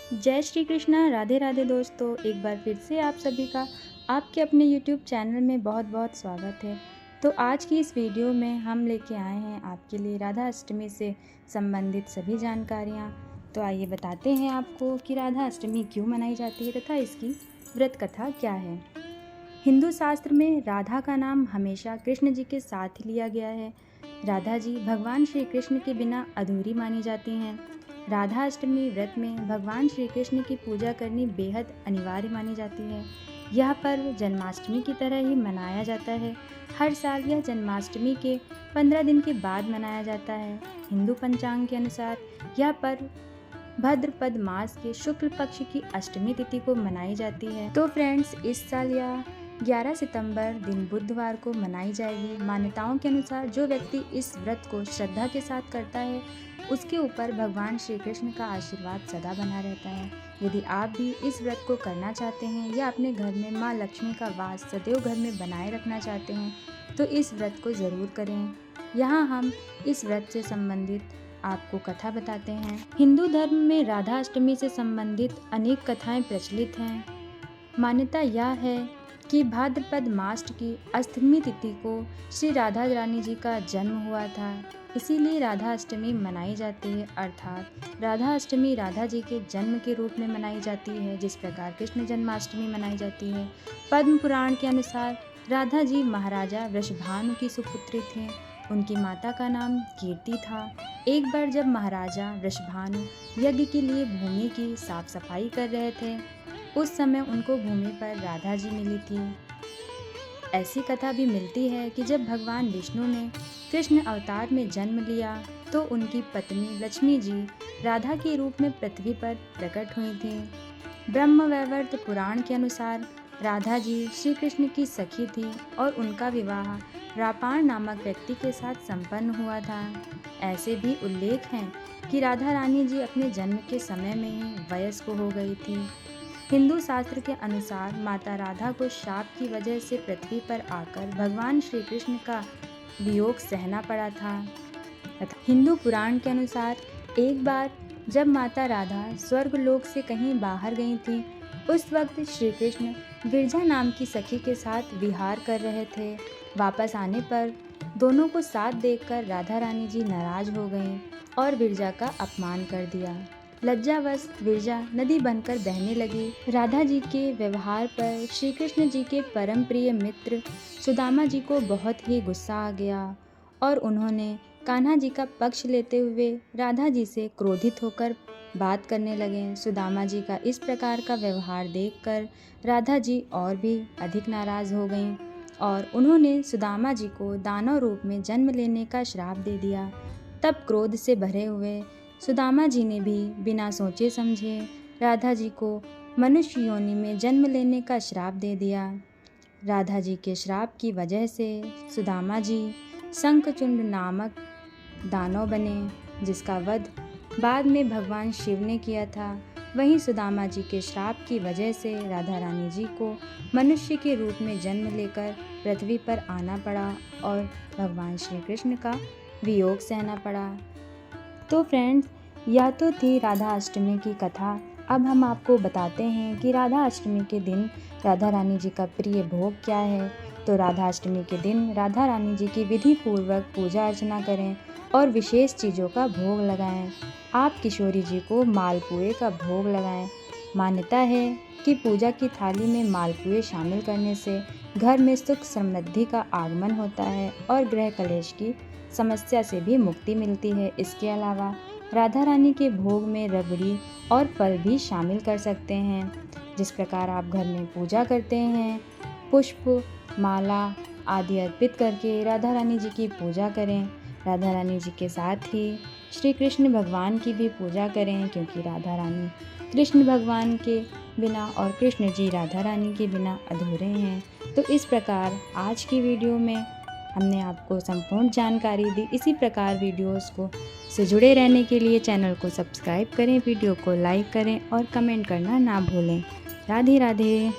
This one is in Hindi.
जय श्री कृष्णा, राधे राधे दोस्तों। एक बार फिर से आप सभी का आपके अपने YouTube चैनल में बहुत बहुत स्वागत है। तो आज की इस वीडियो में हम लेके आए हैं आपके लिए राधा अष्टमी से संबंधित सभी जानकारियाँ। तो आइए बताते हैं आपको कि राधा अष्टमी क्यों मनाई जाती है तथा इसकी व्रत कथा क्या है। हिंदू शास्त्र में राधा का नाम हमेशा कृष्ण जी के साथ ही लिया गया है। राधा जी भगवान श्री कृष्ण के बिना अधूरी मानी जाती हैं। राधा अष्टमी व्रत में भगवान श्री कृष्ण की पूजा करनी बेहद अनिवार्य मानी जाती है। यह पर्व जन्माष्टमी की तरह ही मनाया जाता है। हर साल यह जन्माष्टमी के 15 दिन के बाद मनाया जाता है। हिंदू पंचांग के अनुसार यह पर्व भाद्रपद मास के शुक्ल पक्ष की अष्टमी तिथि को मनाई जाती है। तो फ्रेंड्स, इस साल यह 11 सितंबर दिन बुधवार को मनाई जाएगी। मान्यताओं के अनुसार जो व्यक्ति इस व्रत को श्रद्धा के साथ करता है उसके ऊपर भगवान श्री कृष्ण का आशीर्वाद सदा बना रहता है। यदि आप भी इस व्रत को करना चाहते हैं या अपने घर में माँ लक्ष्मी का वास सदैव घर में बनाए रखना चाहते हैं तो इस व्रत को ज़रूर करें। यहाँ हम इस व्रत से संबंधित आपको कथा बताते हैं। हिंदू धर्म में राधा अष्टमी से संबंधित अनेक कथाएं प्रचलित हैं। मान्यता यह है कि भाद्रपद मास की अष्टमी तिथि को श्री राधा रानी जी का जन्म हुआ था, इसीलिए राधा अष्टमी मनाई जाती है। अर्थात राधा अष्टमी राधा जी के जन्म के रूप में मनाई जाती है, जिस प्रकार कृष्ण जन्माष्टमी मनाई जाती है। पद्म पुराण के अनुसार राधा जी महाराजा वृषभानु की सुपुत्री थीं। उनकी माता का नाम कीर्ति था। एक बार जब महाराजा वृषभानु यज्ञ के लिए भूमि की साफ सफाई कर रहे थे, उस समय उनको भूमि पर राधा जी मिली थी। ऐसी कथा भी मिलती है कि जब भगवान विष्णु ने कृष्ण अवतार में जन्म लिया तो उनकी पत्नी लक्ष्मी जी राधा के रूप में पृथ्वी पर प्रकट हुई थी। ब्रह्मवैवर्त पुराण के अनुसार राधा जी श्री कृष्ण की सखी थी और उनका विवाह रापाण नामक व्यक्ति के साथ संपन्न हुआ था। ऐसे भी उल्लेख हैं कि राधा रानी जी अपने जन्म के समय में ही वयस्क हो गई थी। हिंदू शास्त्र के अनुसार माता राधा को शाप की वजह से पृथ्वी पर आकर भगवान श्री कृष्ण का वियोग सहना पड़ा था। हिंदू पुराण के अनुसार एक बार जब माता राधा स्वर्गलोक से कहीं बाहर गई थी, उस वक्त श्री कृष्ण विरजा नाम की सखी के साथ विहार कर रहे थे। वापस आने पर दोनों को साथ देखकर राधा रानी जी नाराज हो गईं और विरजा का अपमान कर दिया। लज्जावश विरजा नदी बनकर बहने लगी। राधा जी के व्यवहार पर श्री कृष्ण जी के परम प्रिय मित्र सुदामा जी को बहुत ही गुस्सा आ गया और उन्होंने कान्हा जी का पक्ष लेते हुए राधा जी से क्रोधित होकर बात करने लगे। सुदामा जी का इस प्रकार का व्यवहार देखकर राधा जी और भी अधिक नाराज हो गईं और उन्होंने सुदामा जी को दानव रूप में जन्म लेने का श्राप दे दिया। तब क्रोध से भरे हुए सुदामा जी ने भी बिना सोचे समझे राधा जी को मनुष्य योनि में जन्म लेने का श्राप दे दिया। राधा जी के श्राप की वजह से सुदामा जी शंखचूंड नामक दानव बने, जिसका वध बाद में भगवान शिव ने किया था। वहीं सुदामा जी के श्राप की वजह से राधा रानी जी को मनुष्य के रूप में जन्म लेकर पृथ्वी पर आना पड़ा और भगवान श्री कृष्ण का वियोग सहना पड़ा। तो फ्रेंड्स, यह तो थी राधा अष्टमी की कथा। अब हम आपको बताते हैं कि राधा अष्टमी के दिन राधा रानी जी का प्रिय भोग क्या है। तो राधा अष्टमी के दिन राधा रानी जी की विधि पूर्वक पूजा अर्चना करें और विशेष चीज़ों का भोग लगाएं। आप किशोरी जी को मालपुए का भोग लगाएं। मान्यता है कि पूजा की थाली में मालपुए शामिल करने से घर में सुख समृद्धि का आगमन होता है और गृह कलेश की समस्या से भी मुक्ति मिलती है। इसके अलावा राधा रानी के भोग में रबड़ी और फल भी शामिल कर सकते हैं। जिस प्रकार आप घर में पूजा करते हैं, पुष्प माला आदि अर्पित करके राधा रानी जी की पूजा करें। राधा रानी जी के साथ ही श्री कृष्ण भगवान की भी पूजा करें, क्योंकि राधा रानी कृष्ण भगवान के बिना और कृष्ण जी राधा रानी के बिना अधूरे हैं। तो इस प्रकार आज की वीडियो में हमने आपको संपूर्ण जानकारी दी। इसी प्रकार वीडियोस को से जुड़े रहने के लिए चैनल को सब्सक्राइब करें, वीडियो को लाइक करें और कमेंट करना ना भूलें। राधे राधे।